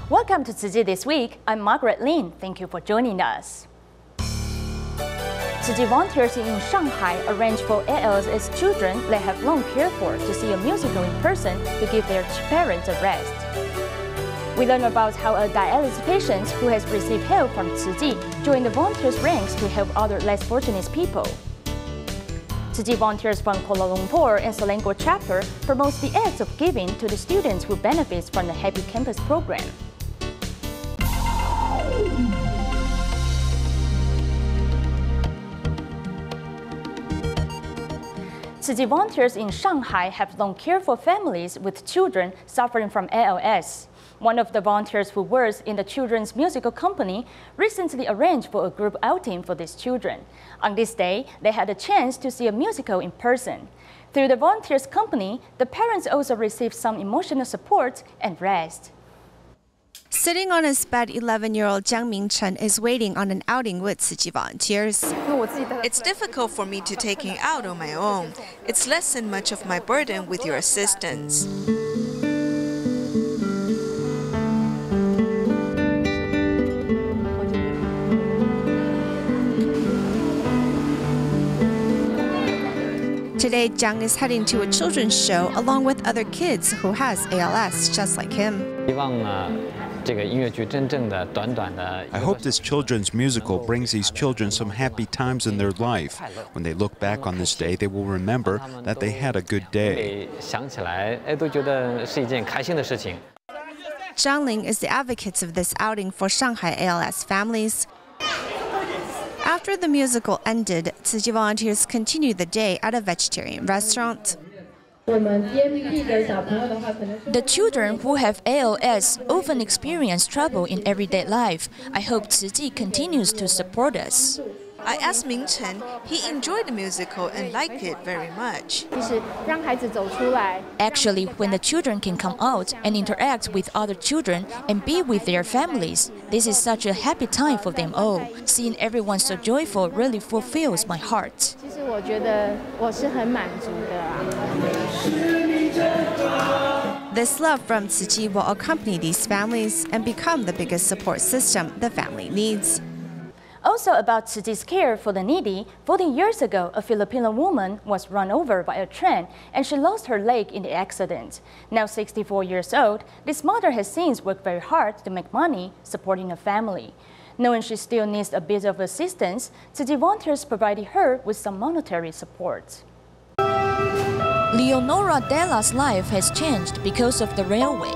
Welcome to Tzu Chi This Week. I'm Margaret Lin. Thank you for joining us. Tzu Chi volunteers in Shanghai arrange for ALS children they have long cared for to see a musical in person to give their parents a rest. We learn about how a dialysis patient who has received help from Tzu Chi joined the volunteers' ranks to help other less fortunate people. Tzu Chi volunteers from Kuala Lumpur and Selangor chapter promotes the acts of giving to the students who benefit from the Happy Campus program. Tzu Chi volunteers in Shanghai have long cared for families with children suffering from ALS. One of the volunteers who works in the children's musical company recently arranged for a group outing for these children. On this day, they had a chance to see a musical in person. Through the volunteers' company, the parents also received some emotional support and rest. Sitting on his bed, 11-year-old Chen is waiting on an outing with Tzu Chi volunteers. It's difficult for me to taking out on my own. It's lessened much of my burden with your assistance. Today, Jiang is heading to a children's show along with other kids who has ALS just like him. I hope this children's musical brings these children some happy times in their life. When they look back on this day, they will remember that they had a good day. Zhang Ling is the advocate of this outing for Shanghai ALS families. After the musical ended, Tzu Chi volunteers continued the day at a vegetarian restaurant. The children who have ALS often experience trouble in everyday life. I hope Tzu Chi continues to support us. I asked Chen. He enjoyed the musical and liked it very much. Actually, when the children can come out and interact with other children and be with their families, this is such a happy time for them all. Seeing everyone so joyful really fulfills my heart. This love from Tzu Chi will accompany these families and become the biggest support system the family needs. Also about Tzu Chi's care for the needy, 14 years ago, a Filipino woman was run over by a train and she lost her leg in the accident. Now 64 years old, this mother has since worked very hard to make money supporting her family. Knowing she still needs a bit of assistance, Tzu Chi volunteers provided her with some monetary support. Leonora Della's life has changed because of the railway.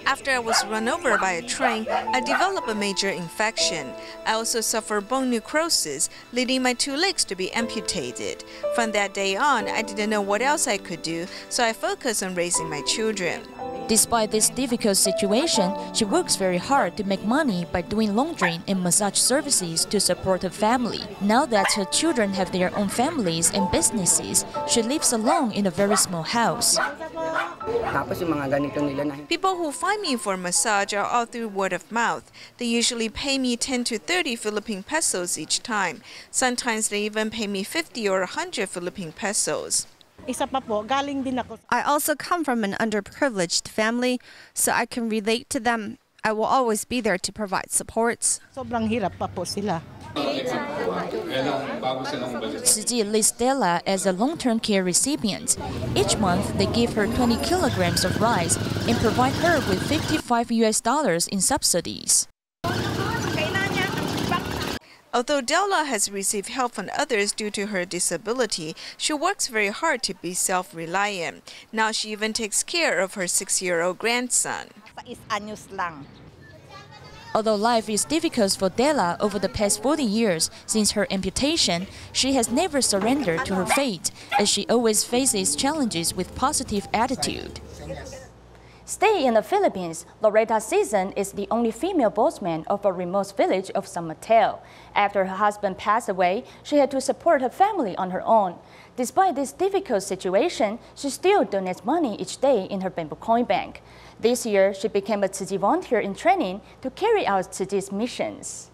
After I was run over by a train, I developed a major infection. I also suffered bone necrosis, leading my two legs to be amputated. From that day on, I didn't know what else I could do, so I focused on raising my children. Despite this difficult situation, she works very hard to make money by doing laundry and massage services to support her family. Now that her children have their own families and businesses, she lives alone in a very small house. People who find me for massage are all through word of mouth. They usually pay me 10 to 30 Philippine pesos each time. Sometimes they even pay me 50 or 100 Philippine pesos. I also come from an underprivileged family, so I can relate to them. I will always be there to provide support. Tzu Chi lists Della as a long-term care recipient. Each month, they give her 20 kilograms of rice and provide her with $55 in subsidies. Although Della has received help from others due to her disability, she works very hard to be self-reliant. Now she even takes care of her 6-year-old grandson. Although life is difficult for Della over the past 40 years since her amputation, she has never surrendered to her fate, as she always faces challenges with positive attitude. Staying in the Philippines, Loretta Season is the only female boatman of a remote village of San Mateo. After her husband passed away, she had to support her family on her own. Despite this difficult situation, she still donates money each day in her bamboo coin bank. This year, she became a Tzu Chi volunteer in training to carry out Tzu Chi's missions.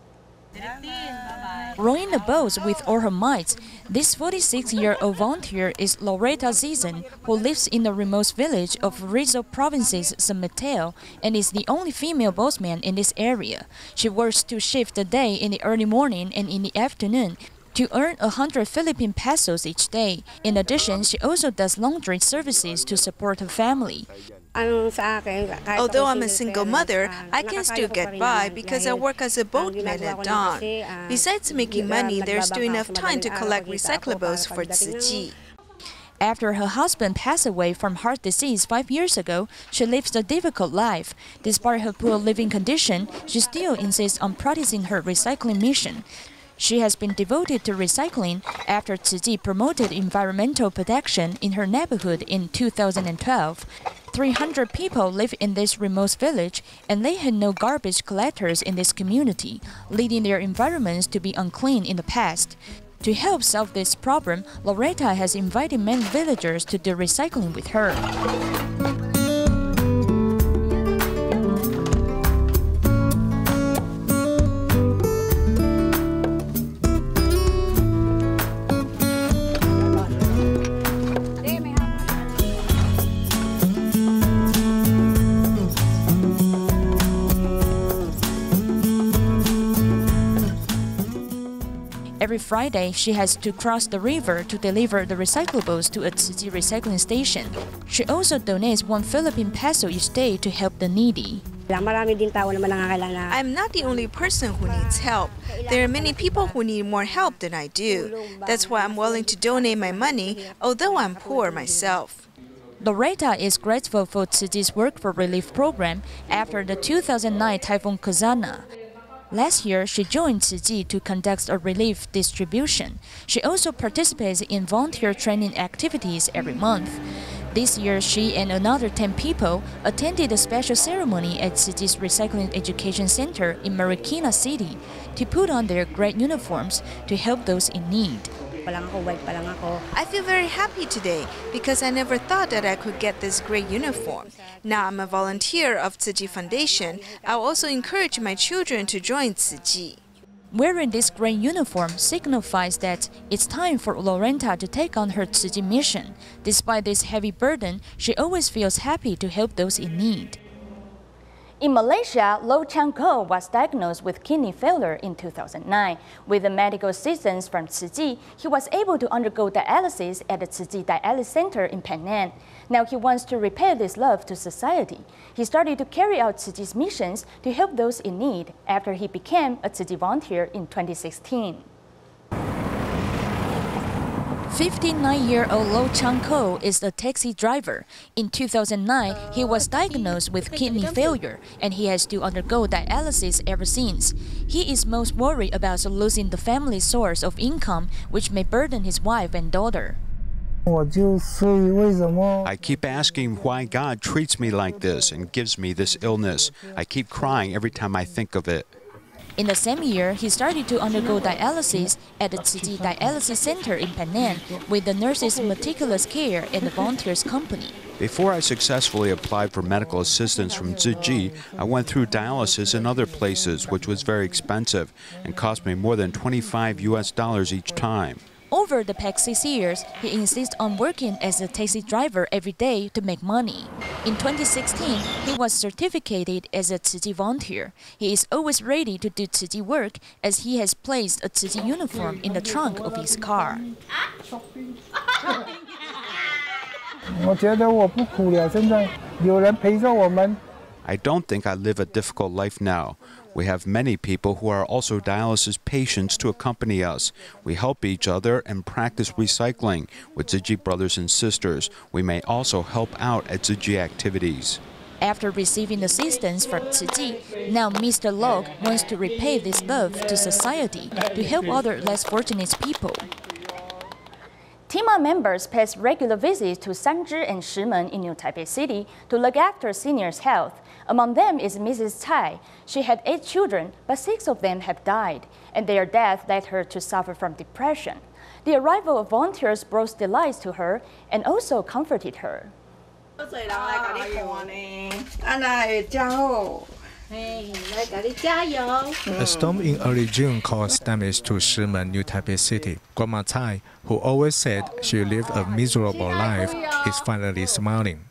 Rowing the boats with all her might, this 46-year-old volunteer is Loretta Zizan, who lives in the remote village of Rizal Province's San Mateo and is the only female boatman in this area. She works 2 shifts a day in the early morning and in the afternoon to earn 100 Philippine pesos each day. In addition, she also does laundry services to support her family. Although I'm a single mother, I can still get by because I work as a boatman at dawn. Besides making money, there's still enough time to collect recyclables for Tzu Chi. After her husband passed away from heart disease 5 years ago, she lives a difficult life. Despite her poor living condition, she still insists on practicing her recycling mission. She has been devoted to recycling after Tzu Chi promoted environmental protection in her neighborhood in 2012. 300 people live in this remote village, and they had no garbage collectors in this community, leading their environments to be unclean in the past. To help solve this problem, Loretta has invited many villagers to do recycling with her. Every Friday, she has to cross the river to deliver the recyclables to a Tzu Chi recycling station. She also donates 1 Philippine peso each day to help the needy. I'm not the only person who needs help. There are many people who need more help than I do. That's why I'm willing to donate my money, although I'm poor myself. Loretta is grateful for Tzu Chi's work for relief program after the 2009 Typhoon Kazana. Last year, she joined Tzu Chi to conduct a relief distribution. She also participates in volunteer training activities every month. This year, she and another 10 people attended a special ceremony at Tzu Chi's Recycling Education Center in Marikina City to put on their great uniforms to help those in need. I feel very happy today because I never thought that I could get this great uniform. Now I'm a volunteer of Tzu Chi Foundation. I'll also encourage my children to join Tzu Chi. Wearing this great uniform signifies that it's time for Loretta to take on her Tzu Chi mission. Despite this heavy burden, she always feels happy to help those in need. In Malaysia, Lo Chang Ko was diagnosed with kidney failure in 2009. With the medical assistance from Tzu Chi, he was able to undergo dialysis at the Tzu Chi Dialysis Center in Penang. Now he wants to repay this love to society. He started to carry out Tzu Chi's missions to help those in need after he became a Tzu Chi volunteer in 2016. 59-year-old Lo Chang Ko is a taxi driver. In 2009, he was diagnosed with kidney failure, and he has to undergo dialysis ever since. He is most worried about losing the family source of income, which may burden his wife and daughter. I keep asking why God treats me like this and gives me this illness. I keep crying every time I think of it. In the same year, he started to undergo dialysis at the Tzu Chi Dialysis Center in Penang with the nurses' meticulous care and the volunteers' company. Before I successfully applied for medical assistance from Tzu Chi, I went through dialysis in other places, which was very expensive and cost me more than $25 each time. Over the past 6 years, he insists on working as a taxi driver every day to make money. In 2016, he was certificated as a Tzu Chi volunteer. He is always ready to do Tzu Chi work as he has placed a Tzu Chi uniform in the trunk of his car. I don't think I live a difficult life now. We have many people who are also dialysis patients to accompany us. We help each other and practice recycling with Tzu Chi brothers and sisters. We may also help out at Tzu Chi activities. After receiving assistance from Tzu Chi, now Mr. Log wants to repay this love to society to help other less fortunate people. TIMA members pay regular visits to Sanji and Shimen in New Taipei City to look after seniors' health. Among them is Mrs. Tsai. She had 8 children, but 6 of them have died, and their death led her to suffer from depression. The arrival of volunteers brought delight to her and also comforted her. A storm in early June caused damage to Shimen New Taipei City. Grandma Tai, who always said she lived a miserable life, is finally smiling.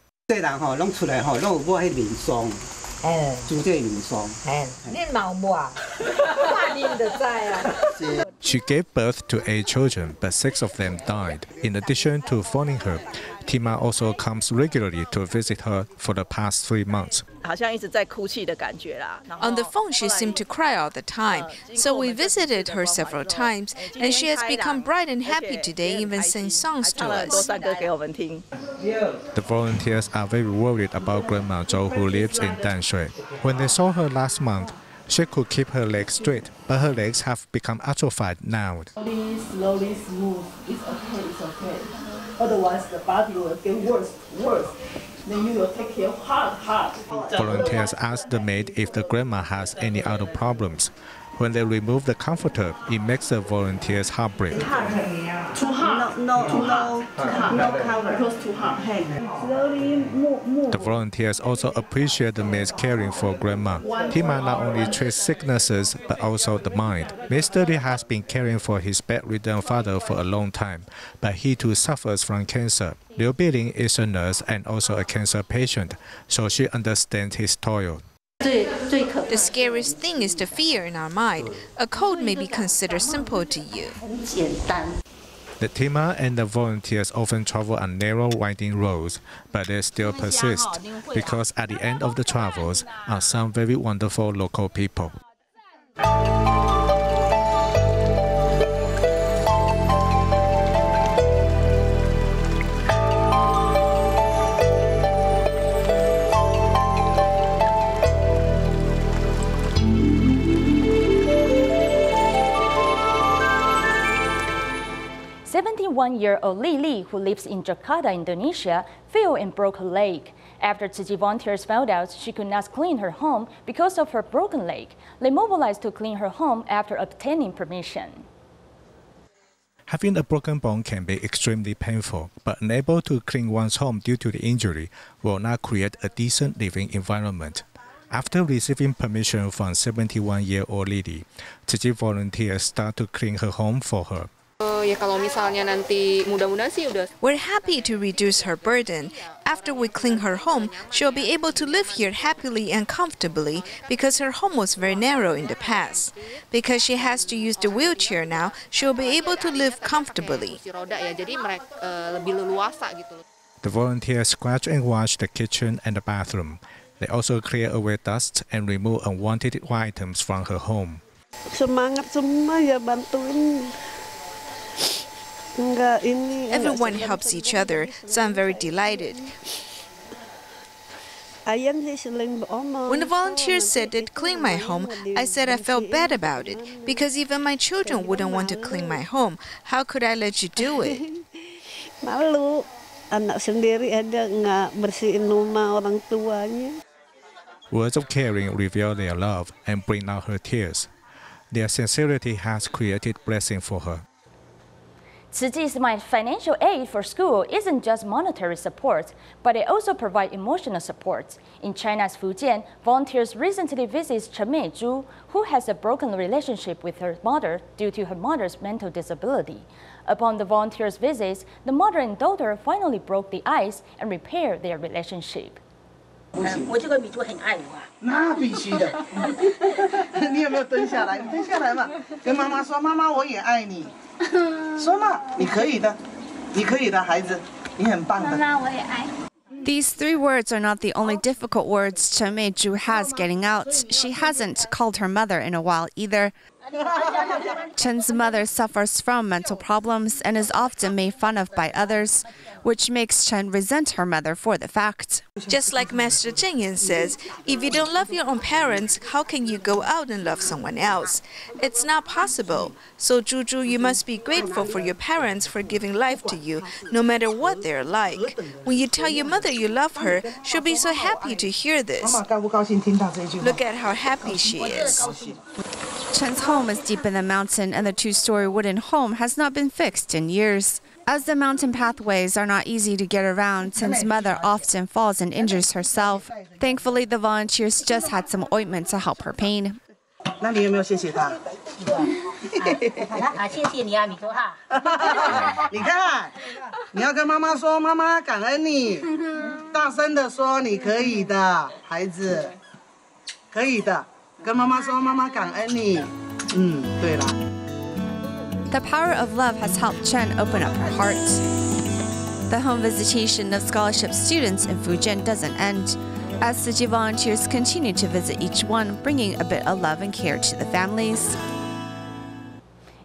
She gave birth to 8 children, but 6 of them died. In addition to phoning her, Tima also comes regularly to visit her for the past 3 months. On the phone, she seemed to cry all the time, so we visited her several times, and she has become bright and happy today, even sing songs to us. The volunteers are very worried about Grandma Zhou, who lives in Danshui. When they saw her last month, she could keep her legs straight, but her legs have become atrophied now. Slowly smooth. It's okay. Otherwise, the body will get worse. Then you will take care hard. Volunteers ask the maid if the grandma has any other problems. When they remove the comforter, it makes the volunteers heartbreak. Too hard. No cover. Because too hard. Slowly move. The volunteers also appreciate the maid's caring for grandma. Tima not only treats sicknesses, but also the mind. Mr. Lee has been caring for his bedridden father for a long time, but he too suffers from cancer. Liu Biling is a nurse and also a cancer patient, so she understands his toil. The scariest thing is the fear in our mind. A cold may be considered simple to you. The Tima and the volunteers often travel on narrow, winding roads, but they still persist, because at the end of the travels are some very wonderful local people. One-year-old Li, who lives in Jakarta, Indonesia, fell and broke her leg. After Tzu Chi volunteers found out she could not clean her home because of her broken leg, they mobilized to clean her home after obtaining permission. Having a broken bone can be extremely painful, but unable to clean one's home due to the injury will not create a decent living environment. After receiving permission from 71-year-old Lily, Tzu Chi volunteers start to clean her home for her. We're happy to reduce her burden. After we clean her home, she'll be able to live here happily and comfortably because her home was very narrow in the past. Because she has to use the wheelchair now, she'll be able to live comfortably. The volunteers scratch and wash the kitchen and the bathroom. They also clear away dust and remove unwanted items from her home. Everyone helps each other, so I'm very delighted. When the volunteers said they'd clean my home, I said I felt bad about it, because even my children wouldn't want to clean my home. How could I let you do it? Words of caring reveal their love and bring out her tears. Their sincerity has created blessing for her. Tzu Chi's financial aid for school isn't just monetary support, but it also provides emotional support. In China's Fujian, volunteers recently visited Chen Meizhu, who has a broken relationship with her mother due to her mother's mental disability. Upon the volunteers' visits, the mother and daughter finally broke the ice and repaired their relationship. 我这个米珠很爱我啊。那必须的。你有没有蹲下来？你蹲下来嘛，跟妈妈说，妈妈我也爱你。说嘛，你可以的，你可以的，孩子，你很棒的。妈妈我也爱。 These 3 words are not the only difficult words Chen Meizhu has getting out. She hasn't called her mother in a while either. Chen's mother suffers from mental problems and is often made fun of by others, which makes Chen resent her mother for the fact. Just like Master Zheng Yan says, if you don't love your own parents, how can you go out and love someone else? It's not possible. So Zhu, you must be grateful for your parents for giving life to you, no matter what they're like. When you tell your mother you love her, she'll be so happy to hear this. Look at how happy she is. Chen's home is deep in the mountain, and the 2-story wooden home has not been fixed in years. As the mountain pathways are not easy to get around, Tzen's mother often falls and injures herself. Thankfully, the volunteers just had some ointment to help her pain. 那你有没有谢谢他？谢谢你啊，你说哈。你看，你要跟妈妈说，妈妈感恩你，大声的说，你可以的，孩子，可以的，跟妈妈说，妈妈感恩你。对了。The power of love has helped Chen open up her heart. The home visitation of scholarship students in Fujian doesn't end, as Tzu Chi volunteers continue to visit each one, bringing a bit of love and care to the families.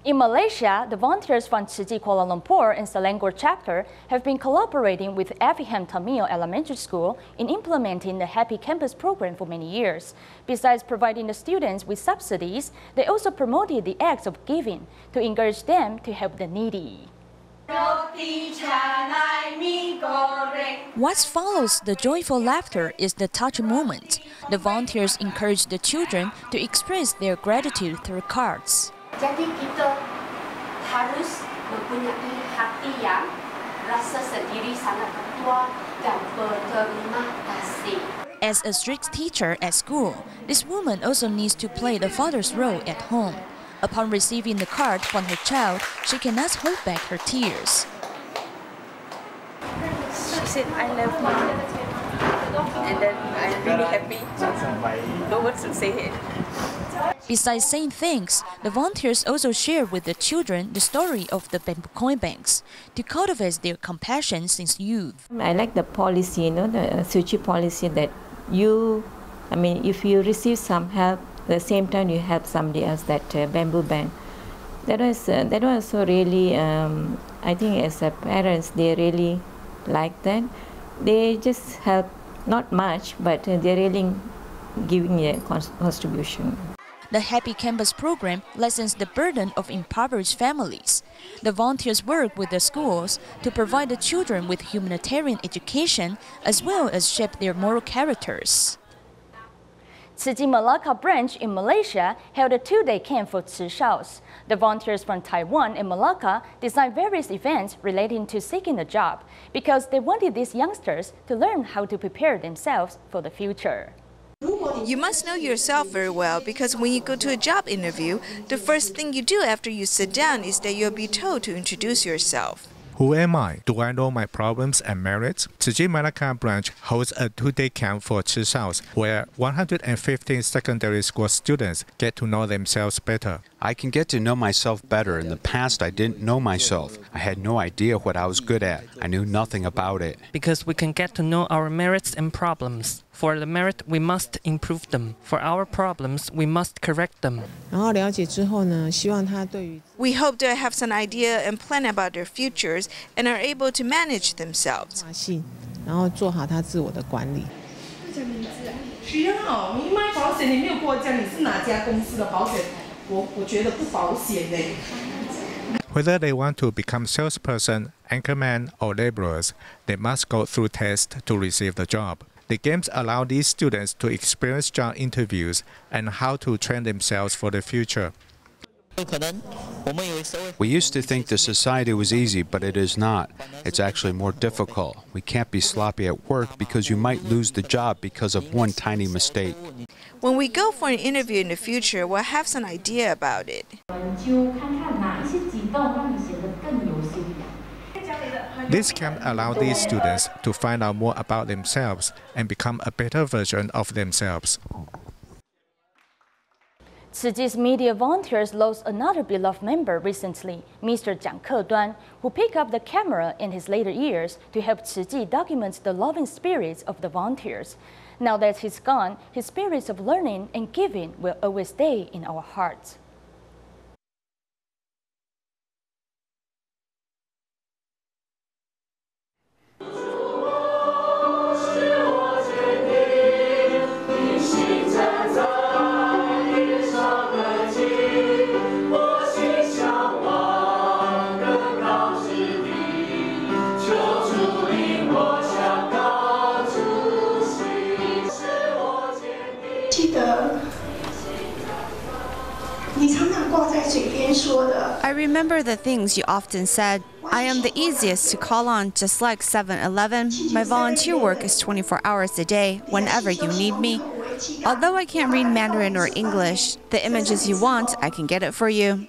In Malaysia, the volunteers from Tzu Chi Kuala Lumpur and Selangor chapter have been collaborating with Effingham Tamil Elementary School in implementing the Happy Campus program for many years. Besides providing the students with subsidies, they also promoted the acts of giving to encourage them to help the needy. What follows the joyful laughter is the touching moment. The volunteers encourage the children to express their gratitude through cards. Jadi kita harus mempunyai hati yang rasa sendiri sangat bertuah dan berterima kasih. As a strict teacher at school, this woman also needs to play the father's role at home. Upon receiving the card from her child, she cannot hold back her tears. She said, I love you. And then I'm really happy. No words to say it. Besides saying thanks, the volunteers also share with the children the story of the bamboo coin banks to cultivate their compassion since youth. I like the policy, the Tzu Chi policy that if you receive some help, at the same time you help somebody else, that bamboo bank. That was also really, I think as a parents, they really like that. They just help, not much, but they're really giving a contribution. The Happy Campus program lessens the burden of impoverished families. The volunteers work with the schools to provide the children with humanitarian education as well as shape their moral characters. Tzu Chi Malacca branch in Malaysia held a 2-day camp for Tzu Shaos. The volunteers from Taiwan and Malacca designed various events relating to seeking a job because they wanted these youngsters to learn how to prepare themselves for the future. You must know yourself very well because when you go to a job interview, the first thing you do after you sit down is that you'll be told to introduce yourself. Who am I? Do I know my problems and merits? Tzu Chi Malacca branch holds a 2-day camp for Tzu Shaos, where 115 secondary school students get to know themselves better. I can get to know myself better. In the past, I didn't know myself. I had no idea what I was good at. I knew nothing about it. Because we can get to know our merits and problems. For the merit, we must improve them. For our problems, we must correct them. We hope they have some idea and plan about their futures and are able to manage themselves. Whether they want to become salesperson, anchorman, or laborers, they must go through tests to receive the job. The games allow these students to experience job interviews and how to train themselves for the future. We used to think the society was easy, but it is not. It's actually more difficult. We can't be sloppy at work because you might lose the job because of one tiny mistake. When we go for an interview in the future, we'll have some idea about it. This camp allows these students to find out more about themselves and become a better version of themselves. Tzu Chi's media volunteers lost another beloved member recently, Mr.蔣克端, who picked up the camera in his later years to help Tzu Chi document the loving spirits of the volunteers. Now that he's gone, his spirits of learning and giving will always stay in our hearts. I remember the things you often said. I am the easiest to call on, just like 7-Eleven. My volunteer work is 24 hours a day, whenever you need me. Although I can't read Mandarin or English, the images you want, I can get it for you.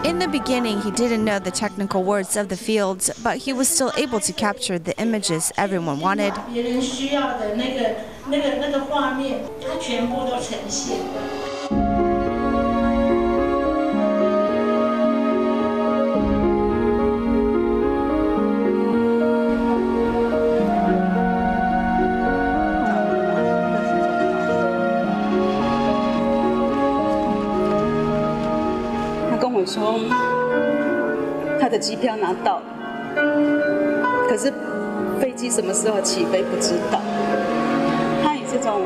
In the beginning, he didn't know the technical words of the fields, but he was still able to capture the images everyone wanted. 说他的机票拿到了，可是飞机什么时候起飞不知道。他以这种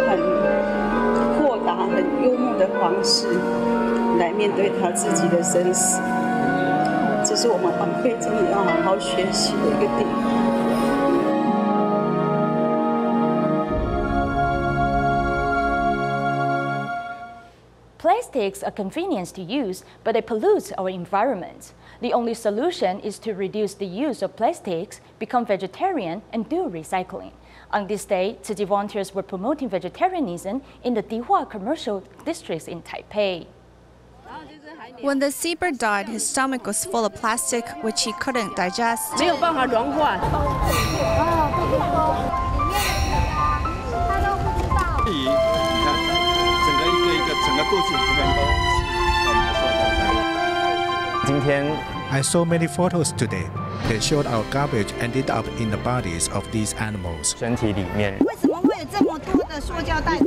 很豁达、很幽默的方式来面对他自己的生死，这是我们晚辈真的要好好学习的一个地方。 Plastics are convenient to use, but they pollute our environment. The only solution is to reduce the use of plastics, become vegetarian, and do recycling. On this day, Tzu Chi volunteers were promoting vegetarianism in the Dihua commercial districts in Taipei. When the seabird died, his stomach was full of plastic, which he couldn't digest. 没有办法融化。I saw many photos today. They showed our garbage ended up in the bodies of these animals. 身体里面。为什么会有这么多的塑胶袋？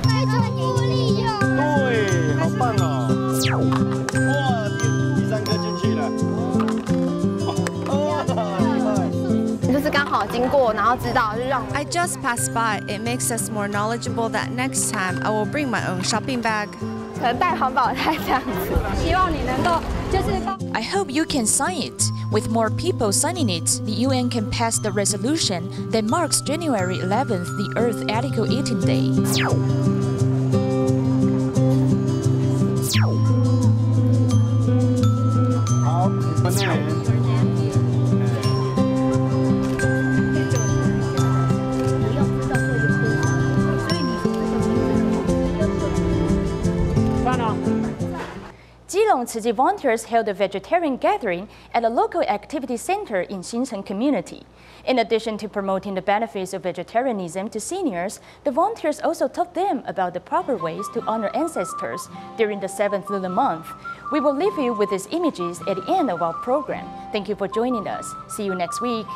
太多利用。对，好棒哦！哇，第三颗进去了。就是刚好经过，然后知道就让。I just passed by. It makes us more knowledgeable that next time I will bring my own shopping bag. 可能带环保袋这样子。希望你能够就是。I hope you can sign it. With more people signing it, the UN can pass the resolution that marks January 11th, the Earth Ethical Eating Day. Tzu Chi volunteers held a vegetarian gathering at a local activity center in Xincheng community. In addition to promoting the benefits of vegetarianism to seniors, the volunteers also taught them about the proper ways to honor ancestors during the 7th lunar month. We will leave you with these images at the end of our program. Thank you for joining us. See you next week.